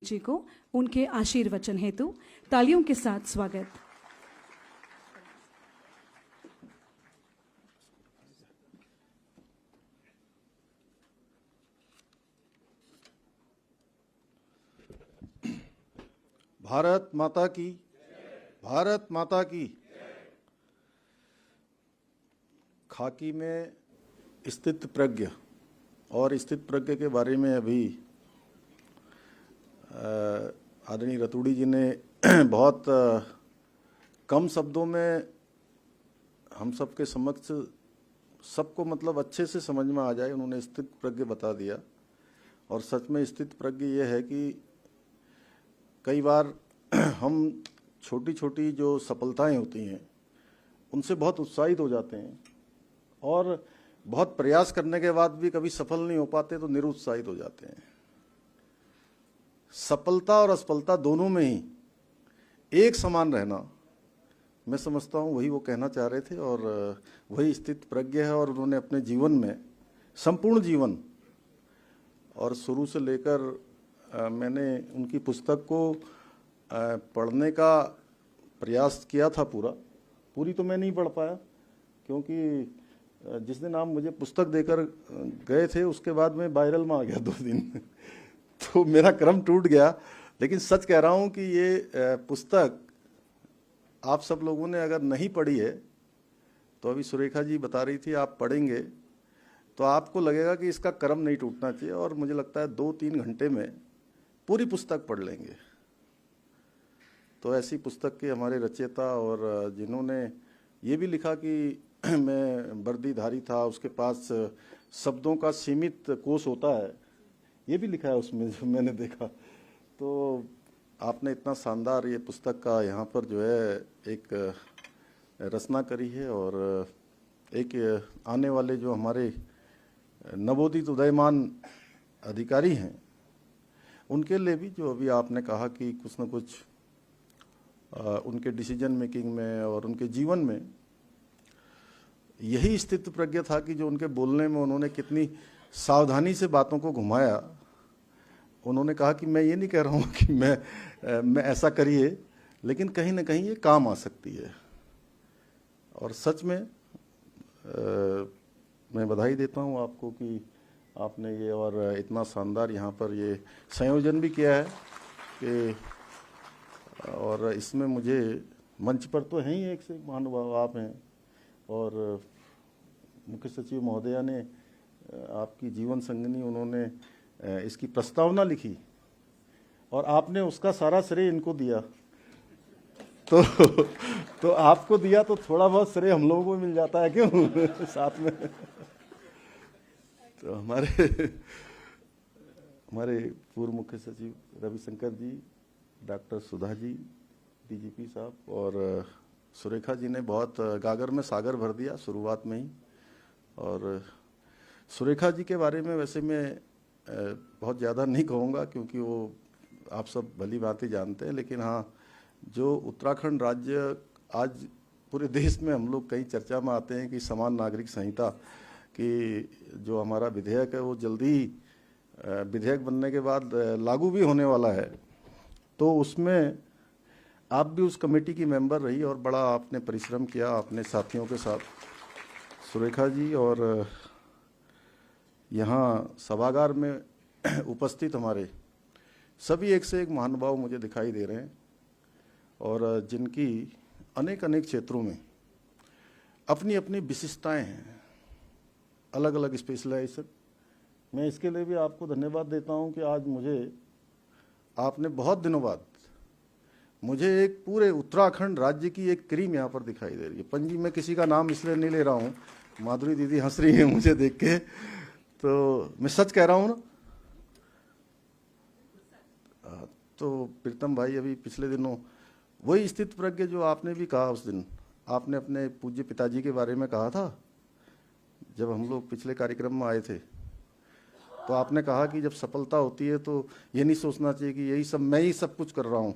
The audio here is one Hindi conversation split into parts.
जी को उनके आशीर्वचन हेतु तालियों के साथ स्वागत। भारत माता की, भारत माता की। खाकी में स्थित प्रज्ञ और स्थित प्रज्ञ के बारे में अभी आदरणीय रतूड़ी जी ने बहुत कम शब्दों में हम सबके समक्ष सबको मतलब अच्छे से समझ में आ जाए उन्होंने स्थित प्रज्ञ बता दिया। और सच में स्थित प्रज्ञ ये है कि कई बार हम छोटी छोटी जो सफलताएं होती हैं उनसे बहुत उत्साहित हो जाते हैं और बहुत प्रयास करने के बाद भी कभी सफल नहीं हो पाते तो निरुत्साहित हो जाते हैं। सफलता और असफलता दोनों में ही एक समान रहना, मैं समझता हूँ वही वो कहना चाह रहे थे और वही स्थित प्रज्ञ है। और उन्होंने अपने जीवन में संपूर्ण जीवन और शुरू से लेकर मैंने उनकी पुस्तक को पढ़ने का प्रयास किया था। पूरी तो मैं नहीं पढ़ पाया क्योंकि जिस दिन आप मुझे पुस्तक देकर गए थे उसके बाद मैं वायरल में आ गया 2 दिन तो मेरा क्रम टूट गया। लेकिन सच कह रहा हूँ कि ये पुस्तक आप सब लोगों ने अगर नहीं पढ़ी है तो अभी सुरेखा जी बता रही थी आप पढ़ेंगे तो आपको लगेगा कि इसका क्रम नहीं टूटना चाहिए। और मुझे लगता है 2-3 घंटे में पूरी पुस्तक पढ़ लेंगे। तो ऐसी पुस्तक के हमारे रचयिता और जिन्होंने ये भी लिखा कि मैं वर्दीधारी था, उसके पास शब्दों का सीमित कोश होता है, ये भी लिखा है उसमें जो मैंने देखा। तो आपने इतना शानदार ये पुस्तक का यहाँ पर जो है एक रचना करी है और एक आने वाले जो हमारे नवोदित उदयमान अधिकारी हैं उनके लिए भी जो अभी आपने कहा कि कुछ न कुछ उनके डिसीजन मेकिंग में और उनके जीवन में यही स्थित प्रज्ञ था कि जो उनके बोलने में उन्होंने कितनी सावधानी से बातों को घुमाया। उन्होंने कहा कि मैं ये नहीं कह रहा हूँ कि मैं ऐसा करिए, लेकिन कहीं ना कहीं ये काम आ सकती है। और सच में मैं बधाई देता हूँ आपको कि आपने ये और इतना शानदार यहाँ पर ये संयोजन भी किया है कि और इसमें मुझे मंच पर तो हैं ही एक से एक महानुभाव आप हैं और मुख्य सचिव महोदया ने आपकी जीवन संगिनी उन्होंने इसकी प्रस्तावना लिखी और आपने उसका सारा श्रेय इनको दिया। तो आपको दिया तो थोड़ा बहुत श्रेय हम लोगों को मिल जाता है क्यों साथ में। तो हमारे पूर्व मुख्य सचिव रविशंकर जी, डॉक्टर सुधा जी, डीजीपी साहब और सुरेखा जी ने बहुत गागर में सागर भर दिया शुरुआत में ही। और सुरेखा जी के बारे में वैसे मैं बहुत ज़्यादा नहीं कहूँगा क्योंकि वो आप सब भली बात ही जानते हैं, लेकिन हाँ जो उत्तराखंड राज्य आज पूरे देश में हम लोग कई चर्चा में आते हैं कि समान नागरिक संहिता की जो हमारा विधेयक है वो जल्दी विधेयक बनने के बाद लागू भी होने वाला है। तो उसमें आप भी उस कमेटी की मेंबर रही और बड़ा आपने परिश्रम किया अपने साथियों के साथ सुरेखा जी। और यहाँ सभागार में उपस्थित हमारे सभी एक से एक महानुभाव मुझे दिखाई दे रहे हैं और जिनकी अनेक अनेक क्षेत्रों में अपनी अपनी विशिष्टताएं हैं, अलग अलग स्पेशलाइजेशन। मैं इसके लिए भी आपको धन्यवाद देता हूं कि आज मुझे आपने बहुत दिनों बाद मुझे एक पूरे उत्तराखंड राज्य की एक क्रीम यहाँ पर दिखाई दे रही है। पंजी में किसी का नाम इसलिए नहीं ले रहा हूँ, माधुरी दीदी हंस रही है मुझे देख के, तो मैं सच कह रहा हूँ ना। तो प्रीतम भाई अभी पिछले दिनों वही स्थित प्रज्ञ जो आपने भी कहा उस दिन, आपने अपने पूज्य पिताजी के बारे में कहा था जब हम लोग पिछले कार्यक्रम में आए थे। तो आपने कहा कि जब सफलता होती है तो ये नहीं सोचना चाहिए कि यही सब मैं ही सब कुछ कर रहा हूँ,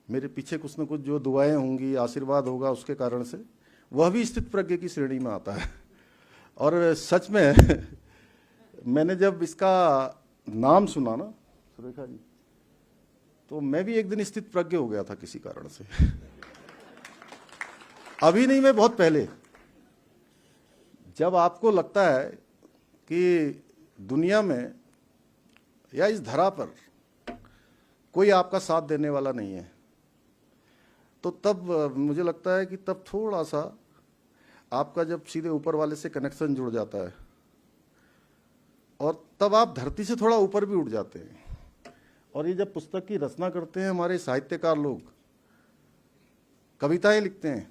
मेरे पीछे कुछ न कुछ जो दुआएं होंगी, आशीर्वाद होगा, उसके कारण से वह भी स्थित प्रज्ञ की श्रेणी में आता है। और सच में मैंने जब इसका नाम सुना ना सुरेखा जी, तो मैं भी एक दिन स्थित प्रज्ञ हो गया था किसी कारण से। अभी नहीं, मैं बहुत पहले। जब आपको लगता है कि दुनिया में या इस धरा पर कोई आपका साथ देने वाला नहीं है, तो तब मुझे लगता है कि तब थोड़ा सा आपका जब सीधे ऊपर वाले से कनेक्शन जुड़ जाता है और तब आप धरती से थोड़ा ऊपर भी उठ जाते हैं। और ये जब पुस्तक की रचना करते हैं हमारे साहित्यकार लोग, कविताएं लिखते हैं,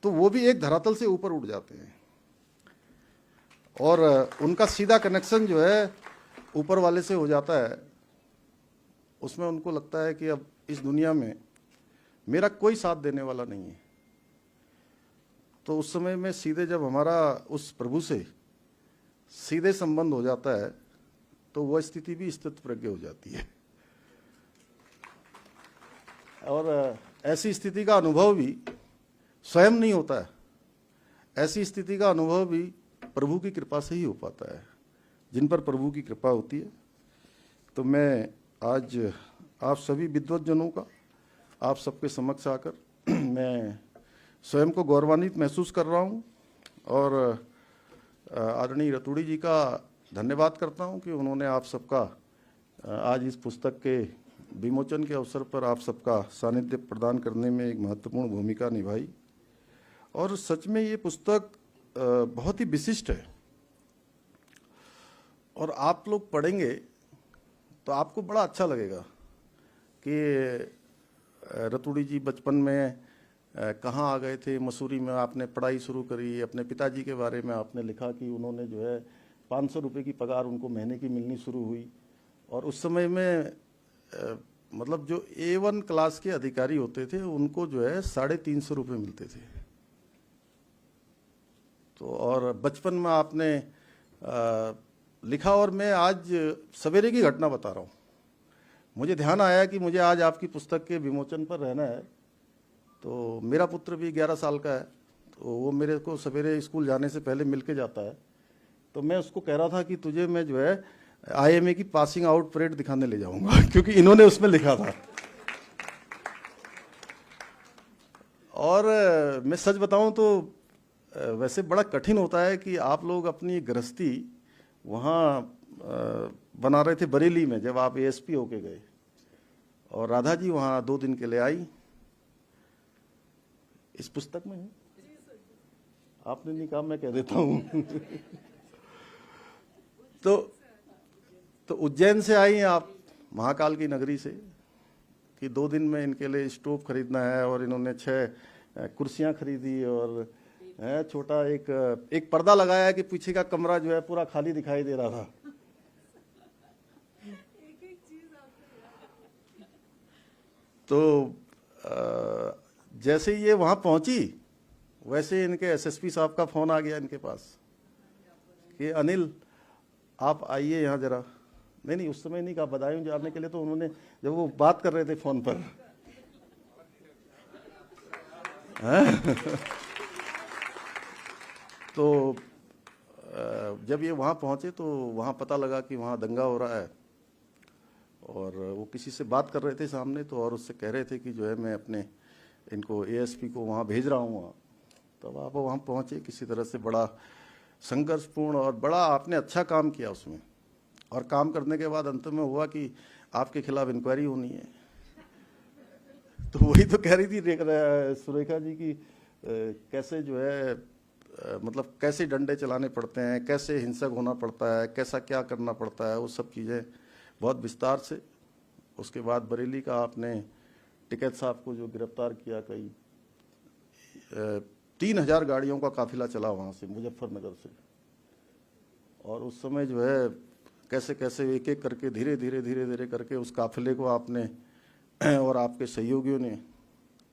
तो वो भी एक धरातल से ऊपर उठ जाते हैं और उनका सीधा कनेक्शन जो है ऊपर वाले से हो जाता है। उसमें उनको लगता है कि अब इस दुनिया में मेरा कोई साथ देने वाला नहीं है। तो उस समय में सीधे जब हमारा उस प्रभु से सीधे संबंध हो जाता है तो वह स्थिति भी स्थित प्रज्ञ हो जाती है। और ऐसी स्थिति का अनुभव भी स्वयं नहीं होता है, ऐसी स्थिति का अनुभव भी प्रभु की कृपा से ही हो पाता है। जिन पर प्रभु की कृपा होती है। तो मैं आज आप सभी विद्वतजनों का आप सबके समक्ष आकर मैं स्वयं को गौरवान्वित महसूस कर रहा हूँ और आदरणीय रतूड़ी जी का धन्यवाद करता हूँ कि उन्होंने आप सबका आज इस पुस्तक के विमोचन के अवसर पर आप सबका सानिध्य प्रदान करने में एक महत्वपूर्ण भूमिका निभाई। और सच में ये पुस्तक बहुत ही विशिष्ट है और आप लोग पढ़ेंगे तो आपको बड़ा अच्छा लगेगा कि रतूड़ी जी बचपन में कहाँ आ गए थे। मसूरी में आपने पढ़ाई शुरू करी, अपने पिताजी के बारे में आपने लिखा कि उन्होंने जो है 500 रुपये की पगार उनको महीने की मिलनी शुरू हुई और उस समय में मतलब जो A1 क्लास के अधिकारी होते थे उनको जो है 350 रुपये मिलते थे। तो और बचपन में आपने लिखा और मैं आज सवेरे की घटना बता रहा हूँ। मुझे ध्यान आया कि मुझे आज आपकी पुस्तक के विमोचन पर रहना है। तो मेरा पुत्र भी 11 साल का है, तो वो मेरे को सवेरे स्कूल जाने से पहले मिल के जाता है। तो मैं उसको कह रहा था कि तुझे मैं जो है IMA की पासिंग आउट परेड दिखाने ले जाऊंगा क्योंकि इन्होंने उसमें लिखा था। और मैं सच बताऊं तो वैसे बड़ा कठिन होता है कि आप लोग अपनी गृहस्थी वहाँ बना रहे थे बरेली में जब आप ASP होके गए और राधा जी वहाँ 2 दिन के लिए आई। इस पुस्तक में है, आपने नहीं कहा, मैं कह देता हूँ। तो उज्जैन से आई आप, महाकाल की नगरी से, कि 2 दिन में इनके लिए स्टोव खरीदना है और इन्होंने 6 कुर्सियाँ खरीदी और छोटा एक पर्दा लगाया कि पीछे का कमरा जो है पूरा खाली दिखाई दे रहा था। तो जैसे ये वहाँ पहुँची वैसे इनके SSP साहब का फ़ोन आ गया इनके पास कि अनिल आप आइए यहाँ ज़रा। नहीं, उस समय नहीं कहा, बदायूं जाने के लिए। तो उन्होंने जब वो बात कर रहे थे फ़ोन पर तो जब ये वहाँ पहुँचे तो वहाँ पता लगा कि वहाँ दंगा हो रहा है और वो किसी से बात कर रहे थे सामने। तो और उससे कह रहे थे कि जो है मैं अपने इनको ASP को वहाँ भेज रहा हूँ। वहाँ तब आप वहाँ पहुँचे, किसी तरह से बड़ा संघर्षपूर्ण और बड़ा आपने अच्छा काम किया उसमें। और काम करने के बाद अंत में हुआ कि आपके खिलाफ इंक्वायरी होनी है। तो वही तो कह रही थी सुरेखा जी की कैसे जो है मतलब कैसे डंडे चलाने पड़ते हैं, कैसे हिंसक होना पड़ता है, कैसा क्या करना पड़ता है, वो सब चीज़ें बहुत विस्तार से। उसके बाद बरेली का आपने टिकैत साहब को जो गिरफ्तार किया, कई 3000 गाड़ियों का काफिला चला वहाँ से, मुजफ्फरनगर से। और उस समय जो है कैसे कैसे एक एक करके धीरे धीरे करके उस काफिले को आपने और आपके सहयोगियों ने,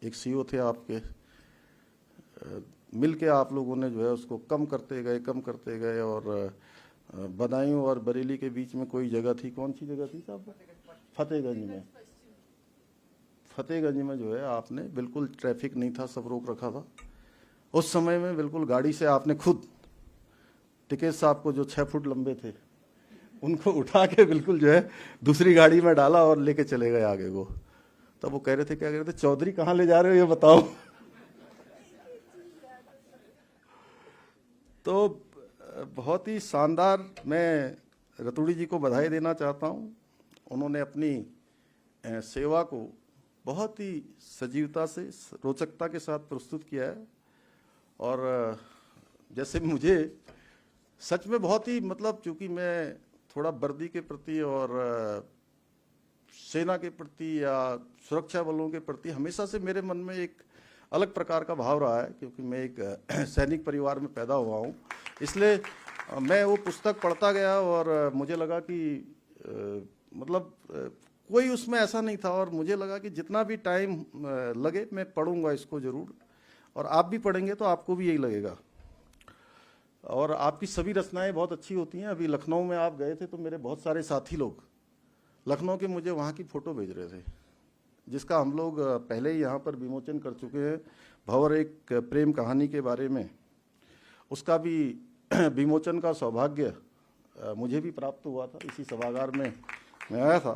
एक CO थे आपके, मिल के आप लोगों ने जो है उसको कम करते गए और बदायूं और बरेली के बीच में कोई जगह थी, कौन सी जगह थी साहब? फतेहगंज में जो है आपने बिल्कुल ट्रैफिक नहीं था, सब रोक रखा था। उस समय में बिल्कुल गाड़ी से आपने खुद टिकैत साहब को, जो 6 फुट लंबे थे, उनको उठा के बिल्कुल जो है दूसरी गाड़ी में डाला और लेके चले गए आगे को। तब वो कह रहे थे, क्या कह रहे थे, चौधरी कहाँ ले जा रहे हो ये बताओ। तो बहुत ही शानदार, मैं रतूड़ी जी को बधाई देना चाहता हूँ। उन्होंने अपनी सेवा को बहुत ही सजीवता से, रोचकता के साथ प्रस्तुत किया है। और जैसे मुझे सच में बहुत ही, मतलब चूंकि मैं थोड़ा वर्दी के प्रति और सेना के प्रति या सुरक्षा बलों के प्रति हमेशा से मेरे मन में एक अलग प्रकार का भाव रहा है, क्योंकि मैं एक सैनिक परिवार में पैदा हुआ हूँ। इसलिए मैं वो पुस्तक पढ़ता गया और मुझे लगा कि मतलब कोई उसमें ऐसा नहीं था, और मुझे लगा कि जितना भी टाइम लगे मैं पढ़ूंगा इसको ज़रूर, और आप भी पढ़ेंगे तो आपको भी यही लगेगा। और आपकी सभी रचनाएं बहुत अच्छी होती हैं। अभी लखनऊ में आप गए थे तो मेरे बहुत सारे साथी लोग लखनऊ के मुझे वहाँ की फ़ोटो भेज रहे थे, जिसका हम लोग पहले ही यहाँ पर विमोचन कर चुके हैं। भंवर एक प्रेम कहानी के बारे में, उसका भी विमोचन का सौभाग्य मुझे भी प्राप्त हुआ था। इसी सभागार में मैं आया था।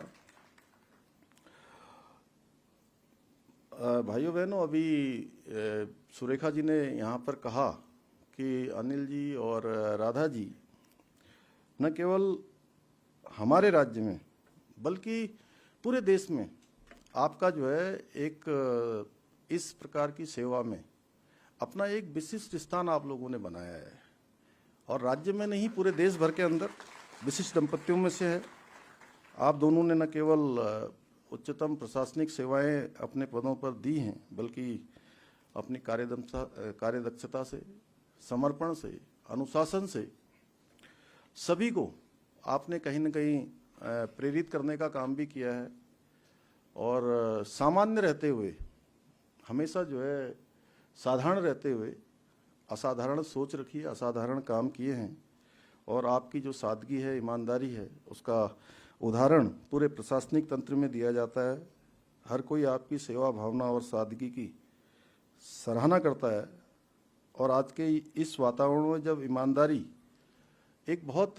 भाइयों बहनों, अभी सुरेखा जी ने यहाँ पर कहा कि अनिल जी और राधा जी न केवल हमारे राज्य में बल्कि पूरे देश में आपका जो है एक इस प्रकार की सेवा में अपना एक विशिष्ट स्थान आप लोगों ने बनाया है, और राज्य में नहीं पूरे देश भर के अंदर विशिष्ट दंपतियों में से है। आप दोनों ने न केवल उच्चतम प्रशासनिक सेवाएं अपने पदों पर दी हैं, बल्कि अपनी कार्यदक्षता से, समर्पण से, अनुशासन से सभी को आपने कहीं न कहीं प्रेरित करने का काम भी किया है। और सामान्य रहते हुए, हमेशा जो है साधारण रहते हुए असाधारण सोच रखी है, असाधारण काम किए हैं। और आपकी जो सादगी है, ईमानदारी है, उसका उदाहरण पूरे प्रशासनिक तंत्र में दिया जाता है। हर कोई आपकी सेवा भावना और सादगी की सराहना करता है। और आज के इस वातावरण में जब ईमानदारी एक बहुत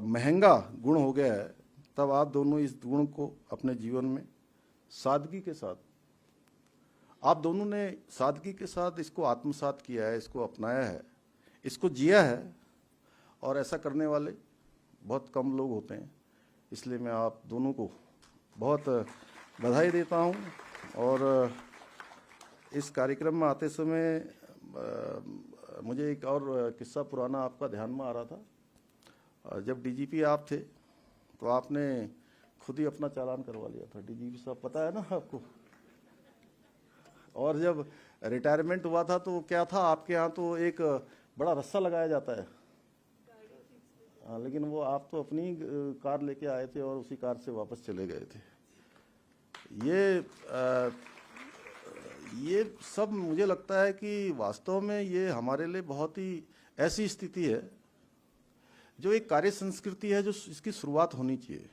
महंगा गुण हो गया है, तब आप दोनों इस गुण को अपने जीवन में सादगी के साथ, आप दोनों ने सादगी के साथ इसको आत्मसात किया है, इसको अपनाया है, इसको जिया है। और ऐसा करने वाले बहुत कम लोग होते हैं। इसलिए मैं आप दोनों को बहुत बधाई देता हूं। और इस कार्यक्रम में आते समय मुझे एक और किस्सा पुराना आपका ध्यान में आ रहा था। जब डीजीपी आप थे तो आपने खुद ही अपना चालान करवा लिया था। डीजीपी साहब, पता है ना आपको। और जब रिटायरमेंट हुआ था तो क्या था आपके यहाँ, तो एक बड़ा रस्सा लगाया जाता है। हाँ, लेकिन वो आप तो अपनी कार लेके आए थे और उसी कार से वापस चले गए थे। ये सब मुझे लगता है कि वास्तव में ये हमारे लिए बहुत ही ऐसी स्थिति है जो एक कार्य संस्कृति है, जो इसकी शुरुआत होनी चाहिए,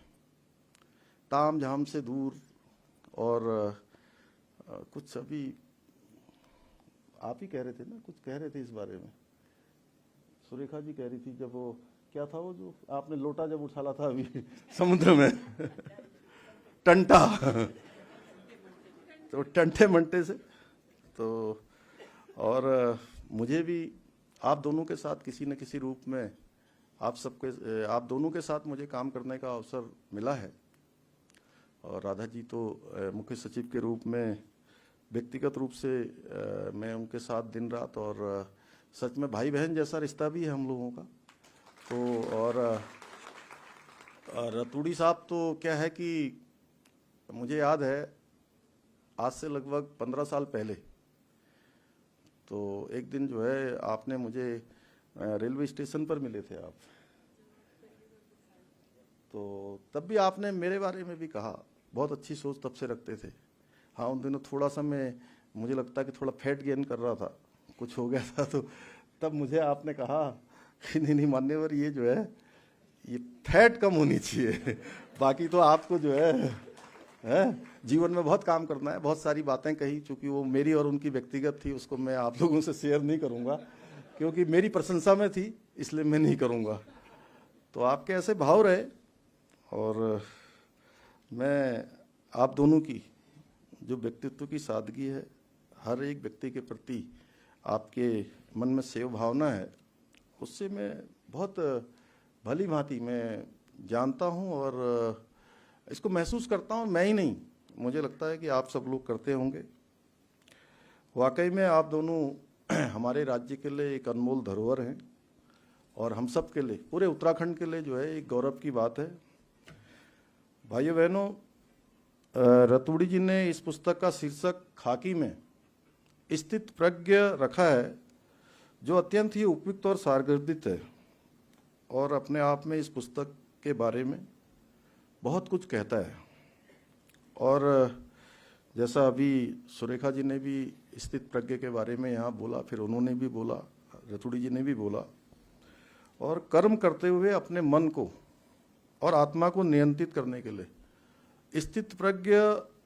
ताम झाम से दूर। और कुछ अभी आप ही कह रहे थे ना, कुछ कह रहे थे इस बारे में, सुरेखा जी कह रही थी, जब वो क्या था वो जो आपने लोटा जब उछाला था अभी समुद्र में टंटा तो टंटे मंटे से। तो और मुझे भी आप दोनों के साथ किसी न किसी रूप में आप दोनों के साथ मुझे काम करने का अवसर मिला है। और राधा जी तो मुख्य सचिव के रूप में व्यक्तिगत रूप से मैं उनके साथ दिन रात, और सच में भाई बहन जैसा रिश्ता भी है हम लोगों का। तो और रतूड़ी साहब तो क्या है कि मुझे याद है आज से लगभग 15 साल पहले, तो एक दिन जो है आपने मुझे रेलवे स्टेशन पर मिले थे आप, तो तब भी आपने मेरे बारे में भी कहा, बहुत अच्छी सोच तब से रखते थे। हाँ, उन दिनों थोड़ा सा मुझे लगता है कि थोड़ा फैट गेन कर रहा था, कुछ हो गया था, तो तब मुझे आपने कहा कि नहीं मान्यवर, ये जो है ये फैट कम होनी चाहिए, बाकी तो आपको जो है जीवन में बहुत काम करना है। बहुत सारी बातें कही, चूँकि वो मेरी और उनकी व्यक्तिगत थी, उसको मैं आप लोगों से शेयर नहीं करूँगा, क्योंकि मेरी प्रशंसा में थी, इसलिए मैं नहीं करूँगा। तो आपके ऐसे भाव रहे और मैं आप दोनों की जो व्यक्तित्व की सादगी है, हर एक व्यक्ति के प्रति आपके मन में सेव भावना है, उससे मैं बहुत भली भांति मैं जानता हूं और इसको महसूस करता हूं। मैं ही नहीं, मुझे लगता है कि आप सब लोग करते होंगे। वाकई में आप दोनों हमारे राज्य के लिए एक अनमोल धरोहर हैं और हम सब के लिए, पूरे उत्तराखंड के लिए जो है एक गौरव की बात है। भाइयों बहनों, रतूड़ी जी ने इस पुस्तक का शीर्षक खाकी में स्थित प्रज्ञ रखा है, जो अत्यंत ही उपयुक्त और सारगर्भित है और अपने आप में इस पुस्तक के बारे में बहुत कुछ कहता है। और जैसा अभी सुरेखा जी ने भी स्थित प्रज्ञ के बारे में यहाँ बोला, फिर उन्होंने भी बोला, रतूड़ी जी ने भी बोला, और कर्म करते हुए अपने मन को और आत्मा को नियंत्रित करने के लिए स्थित प्रज्ञ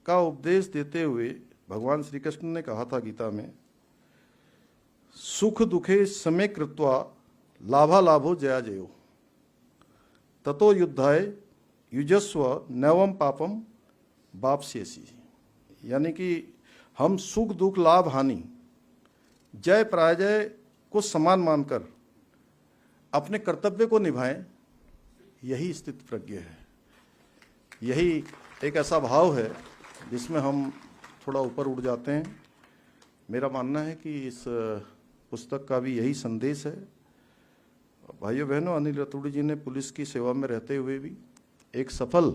का उपदेश देते हुए भगवान श्री कृष्ण ने कहा था गीता में, सुख दुखे समय कृत्वा लाभा लाभो जया जयो ततो युद्धाय युजस्व नैवम पापम वाप्स्यसि। यानी कि हम सुख दुख लाभ हानि जय पराजय को समान मानकर अपने कर्तव्य को निभाएं, यही स्थित प्रज्ञ है। यही एक ऐसा भाव है जिसमें हम थोड़ा ऊपर उड़ जाते हैं। मेरा मानना है कि इस पुस्तक का भी यही संदेश है। भाइयों बहनों, अनिल रतूड़ी जी ने पुलिस की सेवा में रहते हुए भी एक सफल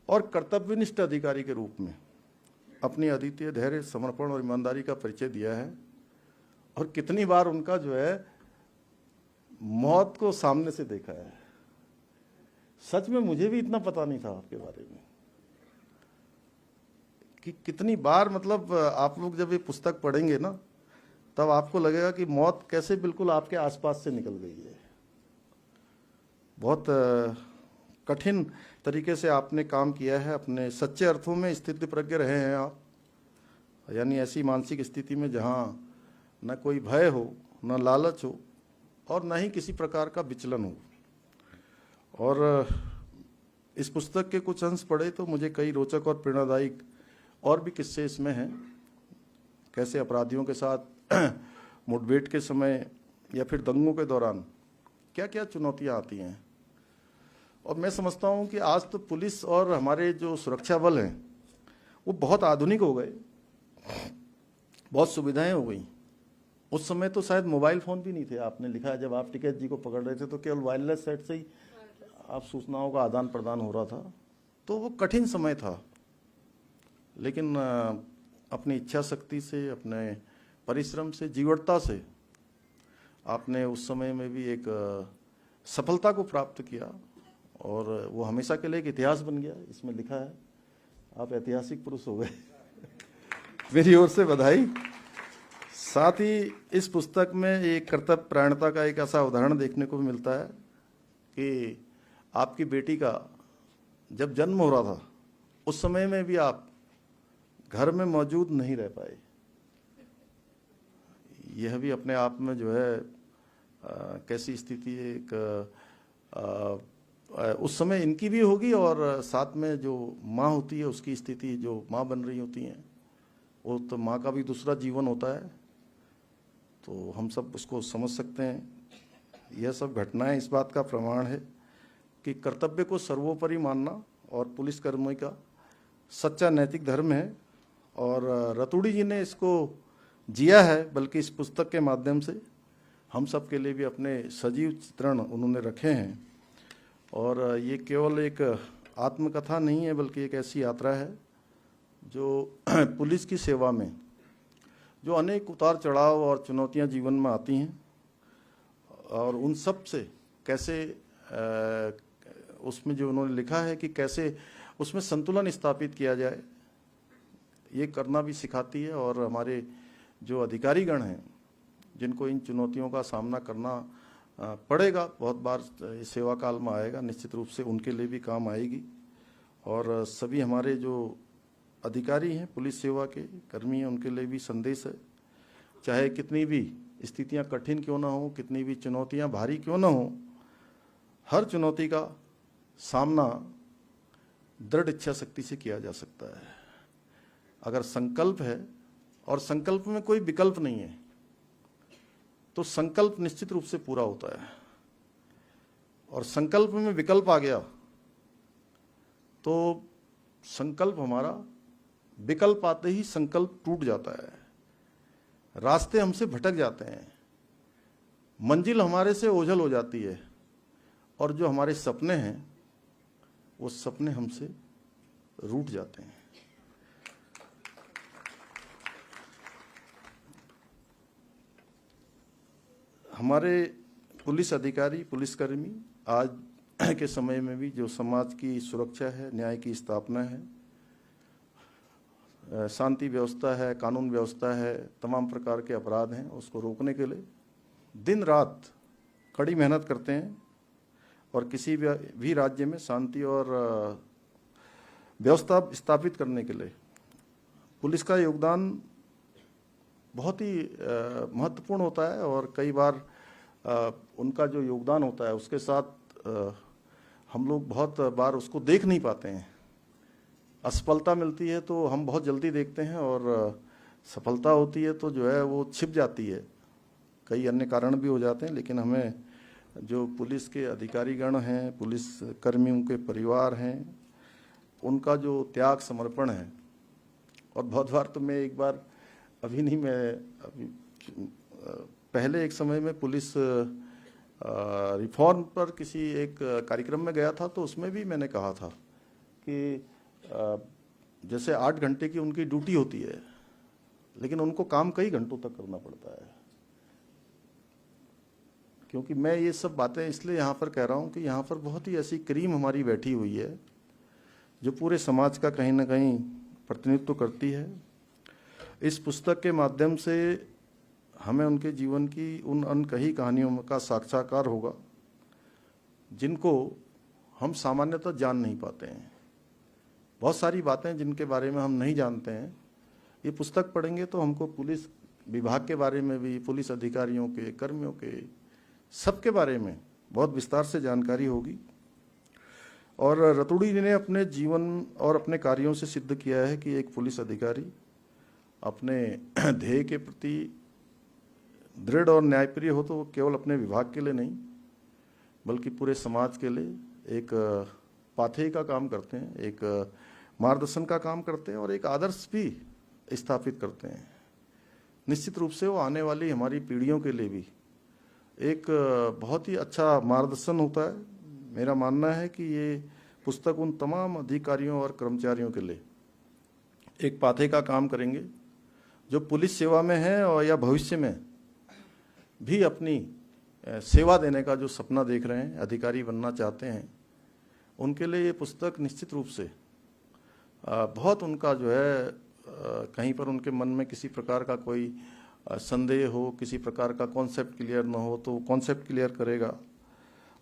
और कर्तव्यनिष्ठ अधिकारी के रूप में अपनी अद्वितीय धैर्य, समर्पण और ईमानदारी का परिचय दिया है। और कितनी बार उनका जो है मौत को सामने से देखा है। सच में मुझे भी इतना पता नहीं था आपके बारे में कि कितनी बार, मतलब आप लोग जब ये पुस्तक पढ़ेंगे ना, तब आपको लगेगा कि मौत कैसे बिल्कुल आपके आसपास से निकल गई है। बहुत कठिन तरीके से आपने काम किया है, अपने सच्चे अर्थों में स्थित प्रज्ञ रहे हैं आप। यानी ऐसी मानसिक स्थिति में जहाँ न कोई भय हो, न लालच हो और न ही किसी प्रकार का विचलन हो। और इस पुस्तक के कुछ अंश पढ़े तो मुझे कई रोचक और प्रेरणादायी और भी किस्से इसमें हैं। कैसे अपराधियों के साथ मुठभेड़ के समय या फिर दंगों के दौरान क्या क्या चुनौतियां आती हैं। और मैं समझता हूं कि आज तो पुलिस और हमारे जो सुरक्षा बल हैं वो बहुत आधुनिक हो गए, बहुत सुविधाएं हो गई। उस समय तो शायद मोबाइल फ़ोन भी नहीं थे। आपने लिखा है जब आप टिकैत जी को पकड़ रहे थे तो केवल वायरलेस सेट से ही आप सूचनाओं का आदान प्रदान हो रहा था। तो वो कठिन समय था, लेकिन अपनी इच्छा शक्ति से, अपने परिश्रम से, जीवटता से आपने उस समय में भी एक सफलता को प्राप्त किया और वो हमेशा के लिए एक इतिहास बन गया। इसमें लिखा है आप ऐतिहासिक पुरुष हो गए। मेरी ओर से बधाई। साथ ही इस पुस्तक में एक कर्तव्य परायणता का एक ऐसा उदाहरण देखने को भी मिलता है कि आपकी बेटी का जब जन्म हो रहा था उस समय में भी आप घर में मौजूद नहीं रह पाए। यह भी अपने आप में जो है कैसी स्थिति एक उस समय इनकी भी होगी और साथ में जो माँ होती है उसकी स्थिति, जो माँ बन रही होती हैं, वो तो माँ का भी दूसरा जीवन होता है। तो हम सब उसको समझ सकते हैं। यह सब घटनाएं इस बात का प्रमाण है कि कर्तव्य को सर्वोपरि मानना और पुलिसकर्मी का सच्चा नैतिक धर्म है। और रतूड़ी जी ने इसको जिया है, बल्कि इस पुस्तक के माध्यम से हम सब के लिए भी अपने सजीव चित्रण उन्होंने रखे हैं। और ये केवल एक आत्मकथा नहीं है, बल्कि एक ऐसी यात्रा है जो पुलिस की सेवा में जो अनेक उतार चढ़ाव और चुनौतियां जीवन में आती हैं और उन सब से कैसे उसमें जो उन्होंने लिखा है कि कैसे उसमें संतुलन स्थापित किया जाए, ये करना भी सिखाती है। और हमारे जो अधिकारीगण हैं जिनको इन चुनौतियों का सामना करना पड़ेगा, बहुत बार इस सेवा काल में आएगा, निश्चित रूप से उनके लिए भी काम आएगी। और सभी हमारे जो अधिकारी हैं, पुलिस सेवा के कर्मी हैं, उनके लिए भी संदेश है, चाहे कितनी भी स्थितियां कठिन क्यों ना हो, कितनी भी चुनौतियां भारी क्यों ना हो, हर चुनौती का सामना दृढ़ इच्छा शक्ति से किया जा सकता है। अगर संकल्प है और संकल्प में कोई विकल्प नहीं है तो संकल्प निश्चित रूप से पूरा होता है, और संकल्प में विकल्प आ गया तो संकल्प हमारा, विकल्प आते ही संकल्प टूट जाता है, रास्ते हमसे भटक जाते हैं, मंजिल हमारे से ओझल हो जाती है, और जो हमारे सपने हैं वो सपने हमसे रूठ जाते हैं। हमारे पुलिस अधिकारी, पुलिसकर्मी आज के समय में भी जो समाज की सुरक्षा है, न्याय की स्थापना है, शांति व्यवस्था है, कानून व्यवस्था है, तमाम प्रकार के अपराध हैं, उसको रोकने के लिए दिन रात कड़ी मेहनत करते हैं, और किसी भी राज्य में शांति और व्यवस्था स्थापित करने के लिए पुलिस का योगदान बहुत ही महत्वपूर्ण होता है। और कई बार उनका जो योगदान होता है उसके साथ हम लोग बहुत बार उसको देख नहीं पाते हैं। असफलता मिलती है तो हम बहुत जल्दी देखते हैं, और सफलता होती है तो जो है वो छिप जाती है, कई अन्य कारण भी हो जाते हैं। लेकिन हमें जो पुलिस के अधिकारीगण हैं, पुलिस कर्मियों के परिवार हैं, उनका जो त्याग समर्पण है, और बहुत बार तो मैं एक बार अभी नहीं, मैं अभी पहले एक समय में पुलिस रिफॉर्म पर किसी एक कार्यक्रम में गया था, तो उसमें भी मैंने कहा था कि जैसे 8 घंटे की उनकी ड्यूटी होती है, लेकिन उनको काम कई घंटों तक करना पड़ता है। क्योंकि मैं ये सब बातें इसलिए यहाँ पर कह रहा हूँ कि यहाँ पर बहुत ही ऐसी क्रीम हमारी बैठी हुई है जो पूरे समाज का कहीं ना कहीं प्रतिनिधित्व करती है। इस पुस्तक के माध्यम से हमें उनके जीवन की उन अनकही कहानियों का साक्षात्कार होगा जिनको हम सामान्यतः जान नहीं पाते हैं। बहुत सारी बातें जिनके बारे में हम नहीं जानते हैं, ये पुस्तक पढ़ेंगे तो हमको पुलिस विभाग के बारे में भी, पुलिस अधिकारियों के, कर्मियों के, सबके बारे में बहुत विस्तार से जानकारी होगी। और रतूड़ी जी ने अपने जीवन और अपने कार्यों से सिद्ध किया है कि एक पुलिस अधिकारी अपने ध्येय के प्रति दृढ़ और न्यायप्रिय हो तो वो केवल अपने विभाग के लिए नहीं बल्कि पूरे समाज के लिए एक पाथेय का काम करते हैं, एक मार्गदर्शन का काम करते हैं, और एक आदर्श भी स्थापित करते हैं। निश्चित रूप से वो आने वाली हमारी पीढ़ियों के लिए भी एक बहुत ही अच्छा मार्गदर्शन होता है। मेरा मानना है कि ये पुस्तक उन तमाम अधिकारियों और कर्मचारियों के लिए एक पाथेय का काम करेंगे जो पुलिस सेवा में है और या भविष्य में भी अपनी सेवा देने का जो सपना देख रहे हैं, अधिकारी बनना चाहते हैं, उनके लिए ये पुस्तक निश्चित रूप से बहुत उनका जो है कहीं पर उनके मन में किसी प्रकार का कोई संदेह हो, किसी प्रकार का कॉन्सेप्ट क्लियर ना हो तो कॉन्सेप्ट क्लियर करेगा।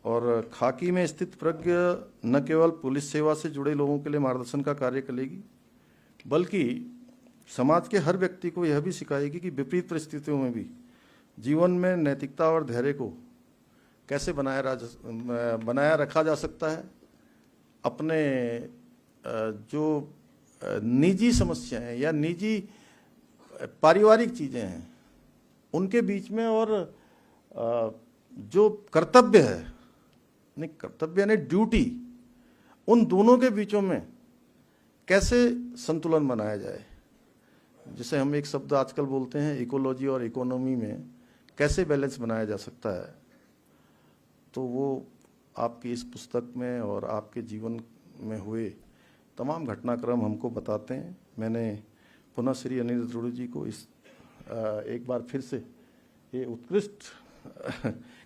और खाकी में स्थित प्रज्ञ न केवल पुलिस सेवा से जुड़े लोगों के लिए मार्गदर्शन का कार्य करेगी बल्कि समाज के हर व्यक्ति को यह भी सिखाएगी कि विपरीत परिस्थितियों में भी जीवन में नैतिकता और धैर्य को कैसे बनाया रखा जा सकता है। अपने जो निजी समस्याएं या निजी पारिवारिक चीज़ें हैं उनके बीच में, और जो कर्तव्य है, नहीं कर्तव्य यानी ड्यूटी, उन दोनों के बीचों में कैसे संतुलन बनाया जाए। जिसे हम एक शब्द आजकल बोलते हैं इकोलॉजी और इकोनॉमी में कैसे बैलेंस बनाया जा सकता है, तो वो आपकी इस पुस्तक में और आपके जीवन में हुए तमाम घटनाक्रम हमको बताते हैं। मैंने पुनः श्री अनिल रतूड़ी जी को इस एक बार फिर से ये उत्कृष्ट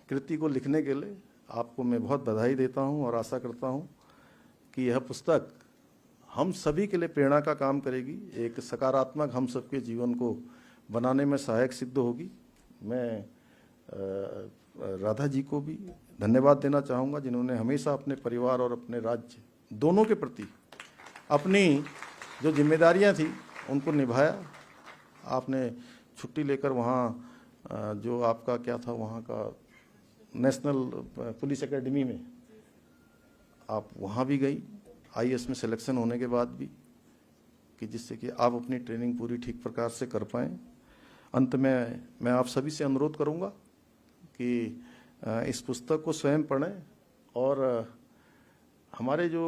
कृति को लिखने के लिए आपको मैं बहुत बधाई देता हूं, और आशा करता हूं कि यह पुस्तक हम सभी के लिए प्रेरणा का काम करेगी, एक सकारात्मक हम सबके जीवन को बनाने में सहायक सिद्ध होगी। मैं राधा जी को भी धन्यवाद देना चाहूँगा जिन्होंने हमेशा अपने परिवार और अपने राज्य दोनों के प्रति अपनी जो जिम्मेदारियां थी उनको निभाया। आपने छुट्टी लेकर वहाँ जो आपका क्या था वहाँ का नेशनल पुलिस एकेडमी में आप वहाँ भी गई आईएएस में सिलेक्शन होने के बाद भी, कि जिससे कि आप अपनी ट्रेनिंग पूरी ठीक प्रकार से कर पाएँ। अंत में मैं आप सभी से अनुरोध करूँगा कि इस पुस्तक को स्वयं पढ़ें और हमारे जो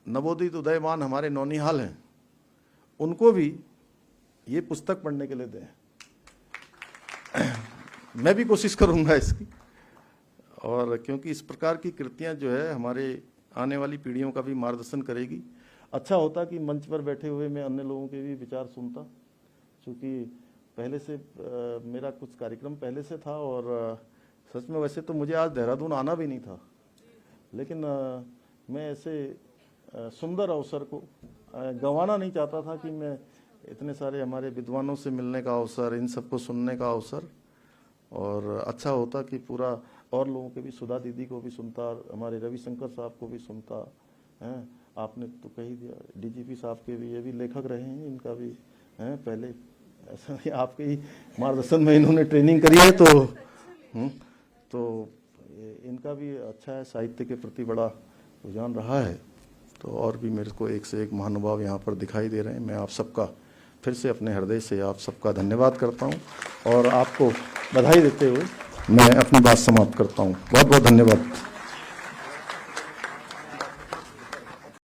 नवोदित उदयमान हमारे नौनिहाल हैं उनको भी ये पुस्तक पढ़ने के लिए दें। मैं भी कोशिश करूँगा इसकी, और क्योंकि इस प्रकार की कृतियाँ जो है हमारे आने वाली पीढ़ियों का भी मार्गदर्शन करेगी। अच्छा होता कि मंच पर बैठे हुए मैं अन्य लोगों के भी विचार सुनता, क्योंकि पहले से मेरा कुछ कार्यक्रम पहले से था, और सच में वैसे तो मुझे आज देहरादून आना भी नहीं था, लेकिन मैं ऐसे सुंदर अवसर को गंवाना नहीं चाहता था कि मैं इतने सारे हमारे विद्वानों से मिलने का अवसर, इन सबको सुनने का अवसर, और अच्छा होता कि पूरा और लोगों के भी, सुधा दीदी को भी सुनता, हमारे रविशंकर साहब को भी सुनता हैं। आपने तो कह ही दिया, डीजीपी साहब के भी, ये भी लेखक रहे हैं, इनका भी हैं पहले, ऐसा नहीं आपके ही मार्गदर्शन में इन्होंने ट्रेनिंग करी है, तो इनका भी अच्छा है, साहित्य के प्रति बड़ा रुझान रहा है। तो और भी मेरे को एक से एक महानुभाव यहाँ पर दिखाई दे रहे हैं। मैं आप सबका फिर से अपने हृदय से आप सबका धन्यवाद करता हूँ और आपको बधाई देते हुए मैं अपनी बात समाप्त करता हूँ। बहुत बहुत धन्यवाद।